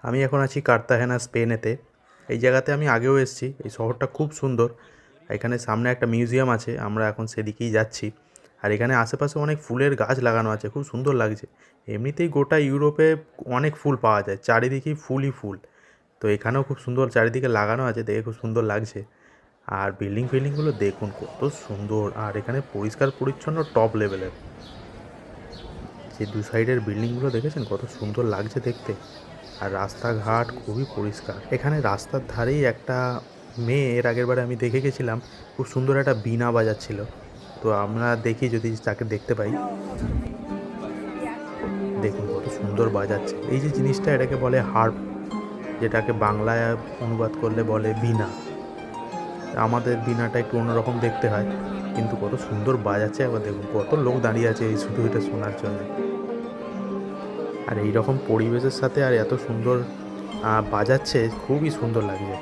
আমি এখন আছি কার্তাহেনা, স্পেনেতে। এই জায়গাতে আমি আগেও এসেছি। এই শহরটা খুব সুন্দর। এখানে সামনে একটা মিউজিয়াম আছে, আমরা এখন সেদিকেই যাচ্ছি। আর এখানে আশেপাশে অনেক ফুলের গাছ লাগানো আছে, খুব সুন্দর লাগছে। এমনিতেই গোটা ইউরোপে অনেক ফুল পাওয়া যায়, চারিদিকেই ফুলই ফুল। তো এখানেও খুব সুন্দর চারিদিকে লাগানো আছে, দেখে খুব সুন্দর লাগছে। আর বিল্ডিং ফিল্ডিংগুলো দেখুন কত সুন্দর, আর এখানে পরিষ্কার পরিচ্ছন্ন টপ লেভেলের। যে দু সাইডের বিল্ডিংগুলো দেখেছেন কত সুন্দর লাগছে দেখতে। আর রাস্তাঘাট খুবই পরিষ্কার। এখানে রাস্তার ধারেই একটা মেয়ে, এর আগের বারে আমি দেখে গেছিলাম, খুব সুন্দর একটা বীণা বাজাচ্ছিল। তো আমরা দেখি যদি তাকে দেখতে পাই। দেখুন কত সুন্দর বাজাচ্ছে। এই যে জিনিসটা, এটাকে বলে হার্প, যেটাকে বাংলায় অনুবাদ করলে বলে বীণা। আমাদের বীণাটা একটু অন্যরকম দেখতে হয়, কিন্তু কত সুন্দর বাজাচ্ছে। একবার দেখুন কত লোক দাঁড়িয়ে আছে এই শুধু এটা শোনার জন্য। আর এই রকম পরিবেশের সাথে আর এত সুন্দর বাজাচ্ছে, খুবই সুন্দর লাগছে।